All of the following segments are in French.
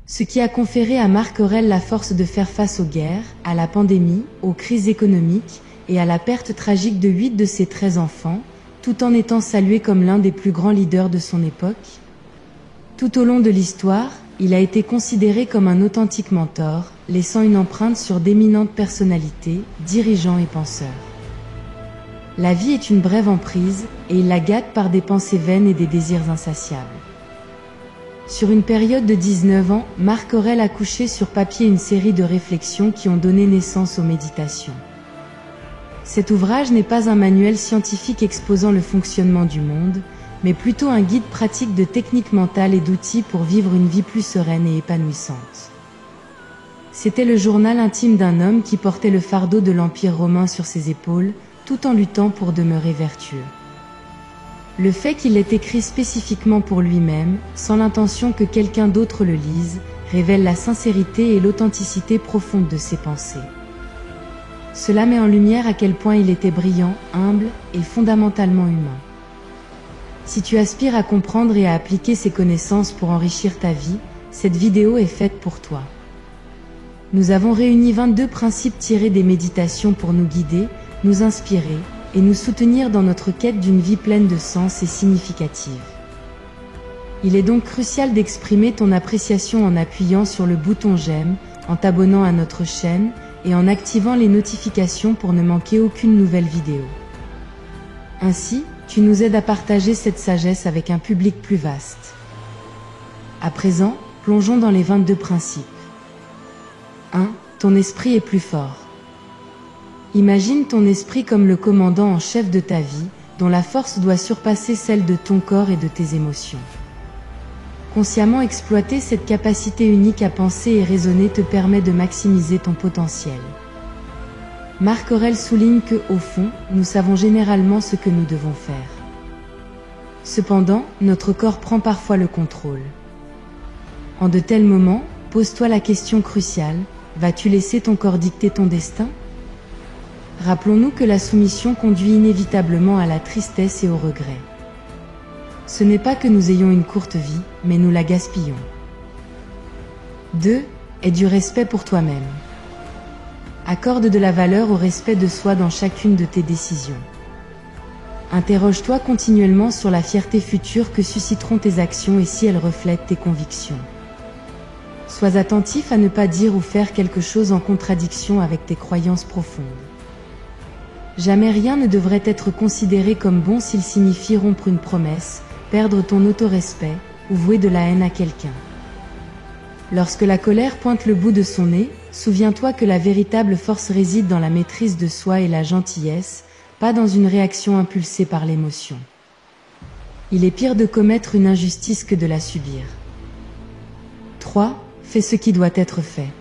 Ce qui a conféré à Marc Aurèle la force de faire face aux guerres, à la pandémie, aux crises économiques et à la perte tragique de 8 de ses 13 enfants, tout en étant salué comme l'un des plus grands leaders de son époque. Tout au long de l'histoire, il a été considéré comme un authentique mentor, laissant une empreinte sur d'éminentes personnalités, dirigeants et penseurs. La vie est une brève emprise, et il la gâte par des pensées vaines et des désirs insatiables. Sur une période de 19 ans, Marc Aurèle a couché sur papier une série de réflexions qui ont donné naissance aux méditations. Cet ouvrage n'est pas un manuel scientifique exposant le fonctionnement du monde, mais plutôt un guide pratique de techniques mentales et d'outils pour vivre une vie plus sereine et épanouissante. C'était le journal intime d'un homme qui portait le fardeau de l'Empire romain sur ses épaules, tout en luttant pour demeurer vertueux. Le fait qu'il l'ait écrit spécifiquement pour lui-même, sans l'intention que quelqu'un d'autre le lise, révèle la sincérité et l'authenticité profonde de ses pensées. Cela met en lumière à quel point il était brillant, humble et fondamentalement humain. Si tu aspires à comprendre et à appliquer ces connaissances pour enrichir ta vie, cette vidéo est faite pour toi. Nous avons réuni 22 principes tirés des méditations pour nous guider, nous inspirer et nous soutenir dans notre quête d'une vie pleine de sens et significative. Il est donc crucial d'exprimer ton appréciation en appuyant sur le bouton j'aime, en t'abonnant à notre chaîne et en activant les notifications pour ne manquer aucune nouvelle vidéo. Ainsi, tu nous aides à partager cette sagesse avec un public plus vaste. À présent, plongeons dans les 22 principes. 1. Ton esprit est plus fort. Imagine ton esprit comme le commandant en chef de ta vie, dont la force doit surpasser celle de ton corps et de tes émotions. Consciemment exploiter cette capacité unique à penser et raisonner te permet de maximiser ton potentiel. Marc Aurèle souligne que, au fond, nous savons généralement ce que nous devons faire. Cependant, notre corps prend parfois le contrôle. En de tels moments, pose-toi la question cruciale, vas-tu laisser ton corps dicter ton destin ? Rappelons-nous que la soumission conduit inévitablement à la tristesse et au regret. Ce n'est pas que nous ayons une courte vie, mais nous la gaspillons. 2. Aie du respect pour toi-même. Accorde de la valeur au respect de soi dans chacune de tes décisions. Interroge-toi continuellement sur la fierté future que susciteront tes actions et si elles reflètent tes convictions. Sois attentif à ne pas dire ou faire quelque chose en contradiction avec tes croyances profondes. Jamais rien ne devrait être considéré comme bon s'il signifie rompre une promesse, perdre ton autorespect ou vouer de la haine à quelqu'un. Lorsque la colère pointe le bout de son nez, souviens-toi que la véritable force réside dans la maîtrise de soi et la gentillesse, pas dans une réaction impulsée par l'émotion. Il est pire de commettre une injustice que de la subir. 3. Fais ce qui doit être fait.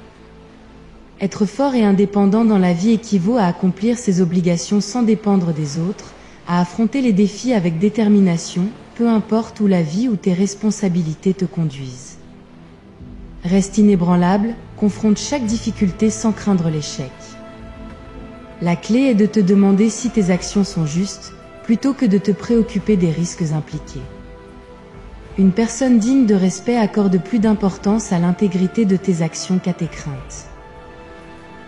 Être fort et indépendant dans la vie équivaut à accomplir ses obligations sans dépendre des autres, à affronter les défis avec détermination, peu importe où la vie ou tes responsabilités te conduisent. Reste inébranlable, confronte chaque difficulté sans craindre l'échec. La clé est de te demander si tes actions sont justes, plutôt que de te préoccuper des risques impliqués. Une personne digne de respect accorde plus d'importance à l'intégrité de tes actions qu'à tes craintes.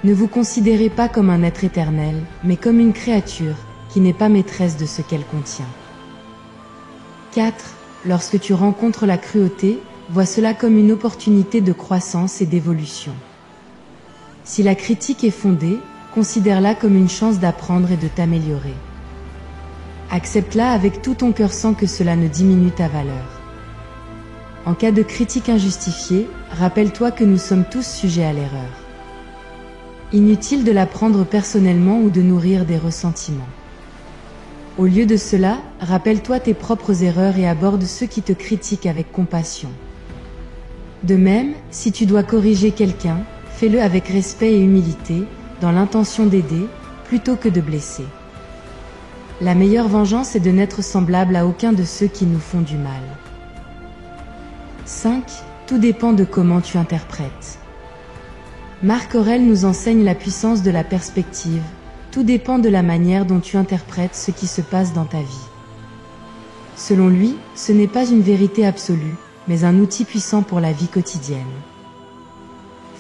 Ne vous considérez pas comme un être éternel, mais comme une créature qui n'est pas maîtresse de ce qu'elle contient. 4. Lorsque tu rencontres la cruauté, vois cela comme une opportunité de croissance et d'évolution. Si la critique est fondée, considère-la comme une chance d'apprendre et de t'améliorer. Accepte-la avec tout ton cœur sans que cela ne diminue ta valeur. En cas de critique injustifiée, rappelle-toi que nous sommes tous sujets à l'erreur. Inutile de la prendre personnellement ou de nourrir des ressentiments. Au lieu de cela, rappelle-toi tes propres erreurs et aborde ceux qui te critiquent avec compassion. De même, si tu dois corriger quelqu'un, fais-le avec respect et humilité, dans l'intention d'aider, plutôt que de blesser. La meilleure vengeance est de n'être semblable à aucun de ceux qui nous font du mal. 5. Tout dépend de comment tu interprètes. Marc Aurèle nous enseigne la puissance de la perspective. Tout dépend de la manière dont tu interprètes ce qui se passe dans ta vie. Selon lui, ce n'est pas une vérité absolue, mais un outil puissant pour la vie quotidienne.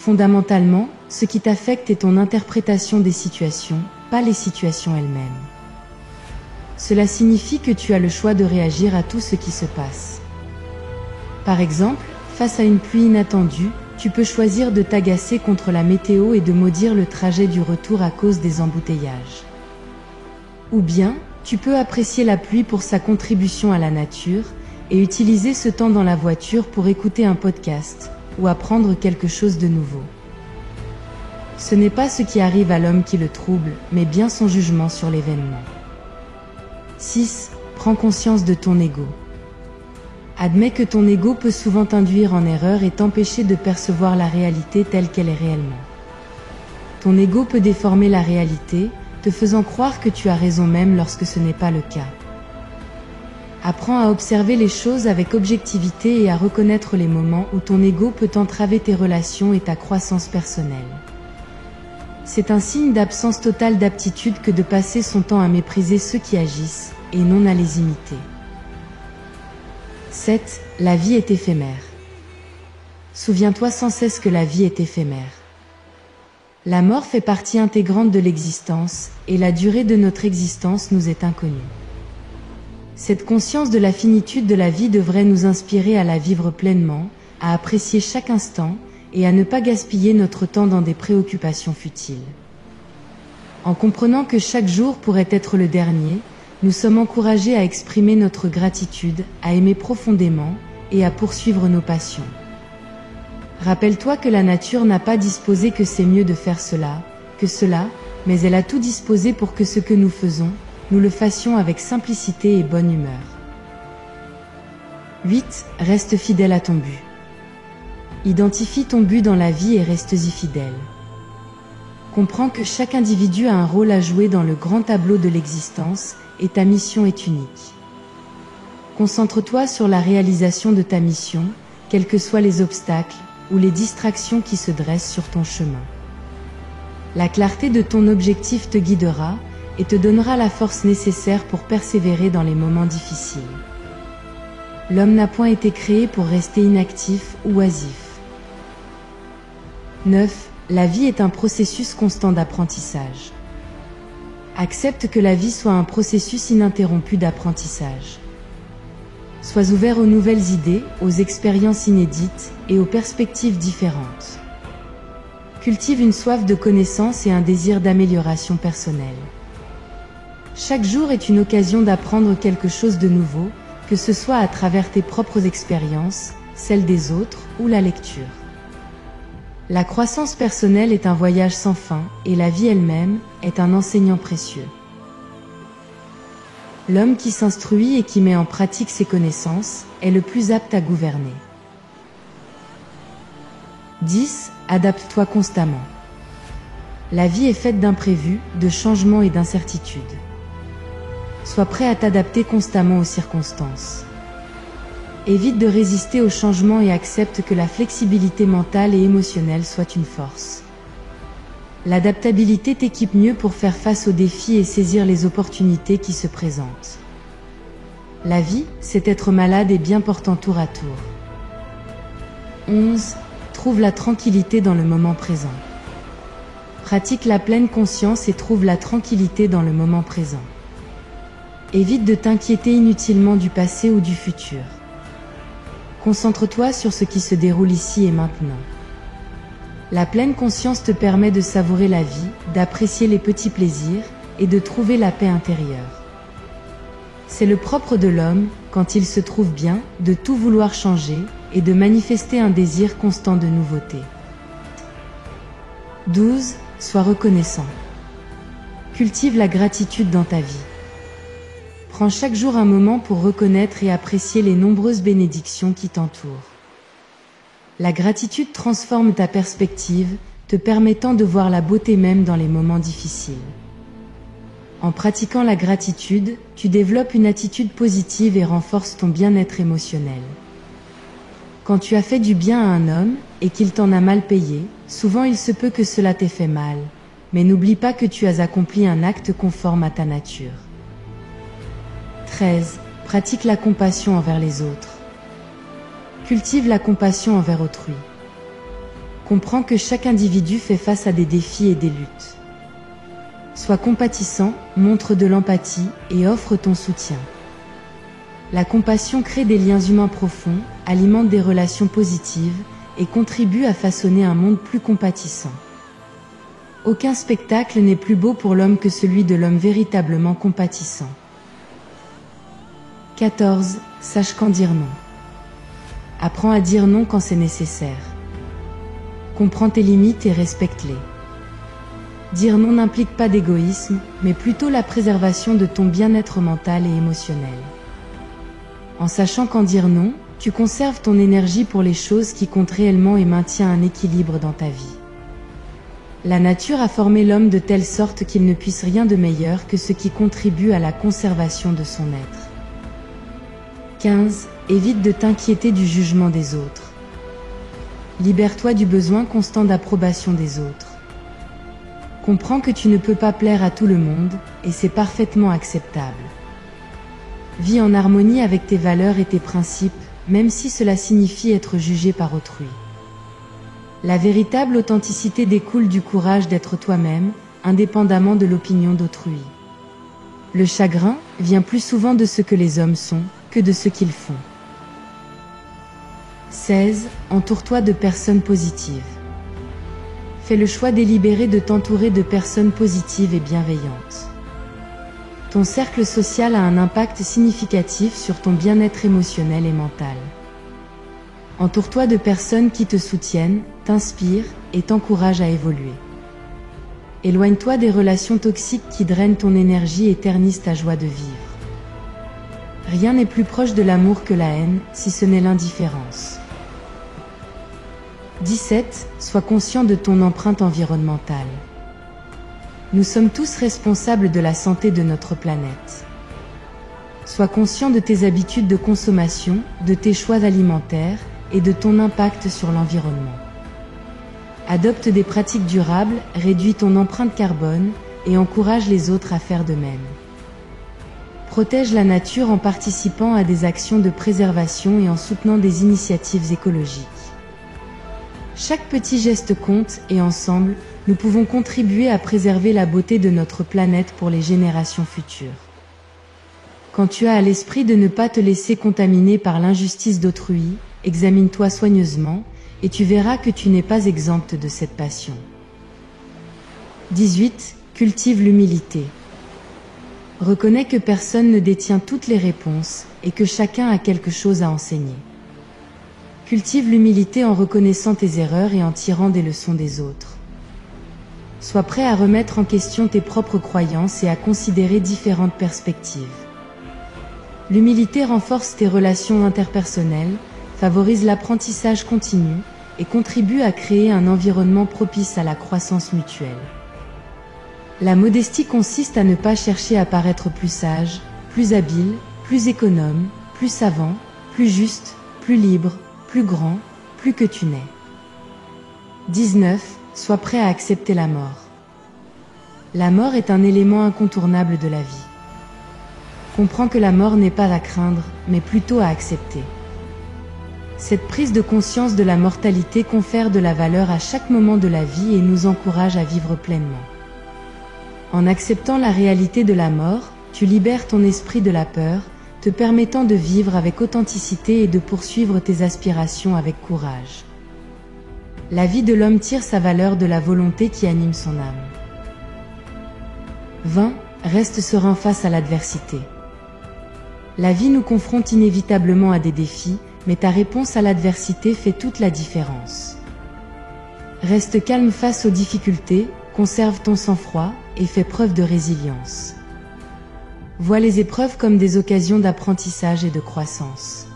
Fondamentalement, ce qui t'affecte est ton interprétation des situations, pas les situations elles-mêmes. Cela signifie que tu as le choix de réagir à tout ce qui se passe. Par exemple, face à une pluie inattendue, tu peux choisir de t'agacer contre la météo et de maudire le trajet du retour à cause des embouteillages. Ou bien, tu peux apprécier la pluie pour sa contribution à la nature et utiliser ce temps dans la voiture pour écouter un podcast ou apprendre quelque chose de nouveau. Ce n'est pas ce qui arrive à l'homme qui le trouble, mais bien son jugement sur l'événement. 6. Prends conscience de ton ego. Admets que ton ego peut souvent t'induire en erreur et t'empêcher de percevoir la réalité telle qu'elle est réellement. Ton ego peut déformer la réalité, te faisant croire que tu as raison même lorsque ce n'est pas le cas. Apprends à observer les choses avec objectivité et à reconnaître les moments où ton ego peut entraver tes relations et ta croissance personnelle. C'est un signe d'absence totale d'aptitude que de passer son temps à mépriser ceux qui agissent, et non à les imiter. 7. La vie est éphémère. Souviens-toi sans cesse que la vie est éphémère. La mort fait partie intégrante de l'existence, et la durée de notre existence nous est inconnue. Cette conscience de la finitude de la vie devrait nous inspirer à la vivre pleinement, à apprécier chaque instant, et à ne pas gaspiller notre temps dans des préoccupations futiles. En comprenant que chaque jour pourrait être le dernier, nous sommes encouragés à exprimer notre gratitude, à aimer profondément et à poursuivre nos passions. Rappelle-toi que la nature n'a pas disposé que c'est mieux de faire cela, mais elle a tout disposé pour que ce que nous faisons, nous le fassions avec simplicité et bonne humeur. 8. Reste fidèle à ton but. Identifie ton but dans la vie et reste-y fidèle. Comprends que chaque individu a un rôle à jouer dans le grand tableau de l'existence et ta mission est unique. Concentre-toi sur la réalisation de ta mission, quels que soient les obstacles ou les distractions qui se dressent sur ton chemin. La clarté de ton objectif te guidera et te donnera la force nécessaire pour persévérer dans les moments difficiles. L'homme n'a point été créé pour rester inactif ou oisif. 9. La vie est un processus constant d'apprentissage. Accepte que la vie soit un processus ininterrompu d'apprentissage. Sois ouvert aux nouvelles idées, aux expériences inédites et aux perspectives différentes. Cultive une soif de connaissance et un désir d'amélioration personnelle. Chaque jour est une occasion d'apprendre quelque chose de nouveau, que ce soit à travers tes propres expériences, celles des autres ou la lecture. La croissance personnelle est un voyage sans fin et la vie elle-même est un enseignant précieux. L'homme qui s'instruit et qui met en pratique ses connaissances est le plus apte à gouverner. 10. Adapte-toi constamment. La vie est faite d'imprévus, de changements et d'incertitudes. Sois prêt à t'adapter constamment aux circonstances. Évite de résister aux changements et accepte que la flexibilité mentale et émotionnelle soit une force. L'adaptabilité t'équipe mieux pour faire face aux défis et saisir les opportunités qui se présentent. La vie, c'est être malade et bien portant tour à tour. 11. Trouve la tranquillité dans le moment présent. Pratique la pleine conscience et trouve la tranquillité dans le moment présent. Évite de t'inquiéter inutilement du passé ou du futur. Concentre-toi sur ce qui se déroule ici et maintenant. La pleine conscience te permet de savourer la vie, d'apprécier les petits plaisirs et de trouver la paix intérieure. C'est le propre de l'homme, quand il se trouve bien, de tout vouloir changer et de manifester un désir constant de nouveauté. 12. Sois reconnaissant. Cultive la gratitude dans ta vie. Prends chaque jour un moment pour reconnaître et apprécier les nombreuses bénédictions qui t'entourent. La gratitude transforme ta perspective, te permettant de voir la beauté même dans les moments difficiles. En pratiquant la gratitude, tu développes une attitude positive et renforces ton bien-être émotionnel. Quand tu as fait du bien à un homme et qu'il t'en a mal payé, souvent il se peut que cela t'ait fait mal, mais n'oublie pas que tu as accompli un acte conforme à ta nature. 13. Pratique la compassion envers les autres. Cultive la compassion envers autrui. Comprends que chaque individu fait face à des défis et des luttes. Sois compatissant, montre de l'empathie et offre ton soutien. La compassion crée des liens humains profonds, alimente des relations positives et contribue à façonner un monde plus compatissant. Aucun spectacle n'est plus beau pour l'homme que celui de l'homme véritablement compatissant. 14. Sache quand dire non. Apprends à dire non quand c'est nécessaire. Comprends tes limites et respecte-les. Dire non n'implique pas d'égoïsme, mais plutôt la préservation de ton bien-être mental et émotionnel. En sachant quand dire non, tu conserves ton énergie pour les choses qui comptent réellement et maintiens un équilibre dans ta vie. La nature a formé l'homme de telle sorte qu'il ne puisse rien de meilleur que ce qui contribue à la conservation de son être. 15. Évite de t'inquiéter du jugement des autres. Libère-toi du besoin constant d'approbation des autres. Comprends que tu ne peux pas plaire à tout le monde, et c'est parfaitement acceptable. Vis en harmonie avec tes valeurs et tes principes, même si cela signifie être jugé par autrui. La véritable authenticité découle du courage d'être toi-même, indépendamment de l'opinion d'autrui. Le chagrin vient plus souvent de ce que les hommes sont que de ce qu'ils font. 16. Entoure-toi de personnes positives. Fais le choix délibéré de t'entourer de personnes positives et bienveillantes. Ton cercle social a un impact significatif sur ton bien-être émotionnel et mental. Entoure-toi de personnes qui te soutiennent, t'inspirent et t'encouragent à évoluer. Éloigne-toi des relations toxiques qui drainent ton énergie et ternissent ta joie de vivre. Rien n'est plus proche de l'amour que la haine, si ce n'est l'indifférence. 17. Sois conscient de ton empreinte environnementale. Nous sommes tous responsables de la santé de notre planète. Sois conscient de tes habitudes de consommation, de tes choix alimentaires et de ton impact sur l'environnement. Adopte des pratiques durables, réduis ton empreinte carbone et encourage les autres à faire de même. Protège la nature en participant à des actions de préservation et en soutenant des initiatives écologiques. Chaque petit geste compte et ensemble, nous pouvons contribuer à préserver la beauté de notre planète pour les générations futures. Quand tu as à l'esprit de ne pas te laisser contaminer par l'injustice d'autrui, examine-toi soigneusement et tu verras que tu n'es pas exempte de cette passion. 18. Cultive l'humilité. Reconnais que personne ne détient toutes les réponses et que chacun a quelque chose à enseigner. Cultive l'humilité en reconnaissant tes erreurs et en tirant des leçons des autres. Sois prêt à remettre en question tes propres croyances et à considérer différentes perspectives. L'humilité renforce tes relations interpersonnelles, favorise l'apprentissage continu et contribue à créer un environnement propice à la croissance mutuelle. La modestie consiste à ne pas chercher à paraître plus sage, plus habile, plus économe, plus savant, plus juste, plus libre, plus grand, plus que tu n'es. 19. Sois prêt à accepter la mort. La mort est un élément incontournable de la vie. Comprends que la mort n'est pas à craindre, mais plutôt à accepter. Cette prise de conscience de la mortalité confère de la valeur à chaque moment de la vie et nous encourage à vivre pleinement. En acceptant la réalité de la mort, tu libères ton esprit de la peur, te permettant de vivre avec authenticité et de poursuivre tes aspirations avec courage. La vie de l'homme tire sa valeur de la volonté qui anime son âme. 20. Reste serein face à l'adversité. La vie nous confronte inévitablement à des défis, mais ta réponse à l'adversité fait toute la différence. Reste calme face aux difficultés, conserve ton sang-froid et fais preuve de résilience. Vois les épreuves comme des occasions d'apprentissage et de croissance.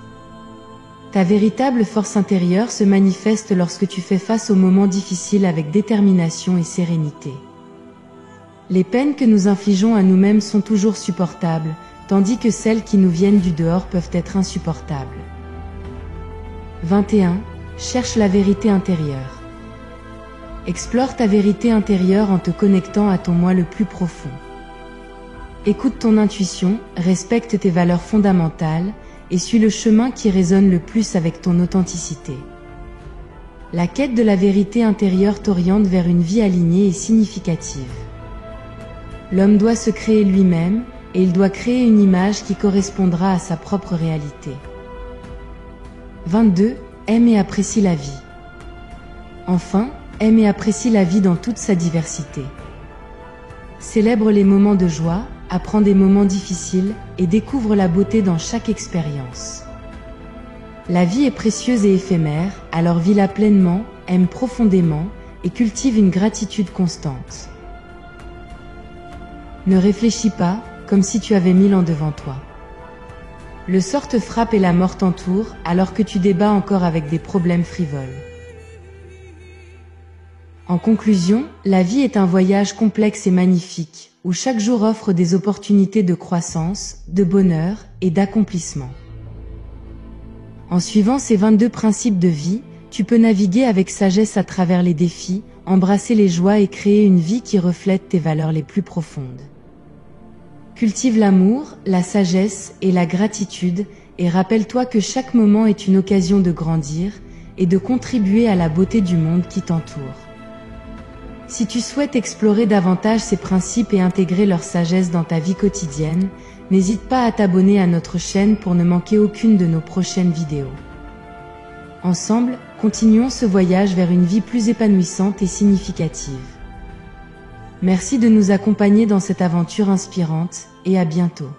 Ta véritable force intérieure se manifeste lorsque tu fais face aux moments difficiles avec détermination et sérénité. Les peines que nous infligeons à nous-mêmes sont toujours supportables, tandis que celles qui nous viennent du dehors peuvent être insupportables. 21. Cherche la vérité intérieure. Explore ta vérité intérieure en te connectant à ton moi le plus profond. Écoute ton intuition, respecte tes valeurs fondamentales et suis le chemin qui résonne le plus avec ton authenticité. La quête de la vérité intérieure t'oriente vers une vie alignée et significative. L'homme doit se créer lui-même, et il doit créer une image qui correspondra à sa propre réalité. 22. Aime et apprécie la vie. Enfin, aime et apprécie la vie dans toute sa diversité. Célèbre les moments de joie, apprends des moments difficiles, et découvre la beauté dans chaque expérience. La vie est précieuse et éphémère, alors vis-la pleinement, aime profondément, et cultive une gratitude constante. Ne réfléchis pas, comme si tu avais 1000 ans devant toi. Le sort te frappe et la mort t'entoure, alors que tu débats encore avec des problèmes frivoles. En conclusion, la vie est un voyage complexe et magnifique, où chaque jour offre des opportunités de croissance, de bonheur et d'accomplissement. En suivant ces 22 principes de vie, tu peux naviguer avec sagesse à travers les défis, embrasser les joies et créer une vie qui reflète tes valeurs les plus profondes. Cultive l'amour, la sagesse et la gratitude, et rappelle-toi que chaque moment est une occasion de grandir et de contribuer à la beauté du monde qui t'entoure. Si tu souhaites explorer davantage ces principes et intégrer leur sagesse dans ta vie quotidienne, n'hésite pas à t'abonner à notre chaîne pour ne manquer aucune de nos prochaines vidéos. Ensemble, continuons ce voyage vers une vie plus épanouissante et significative. Merci de nous accompagner dans cette aventure inspirante, et à bientôt.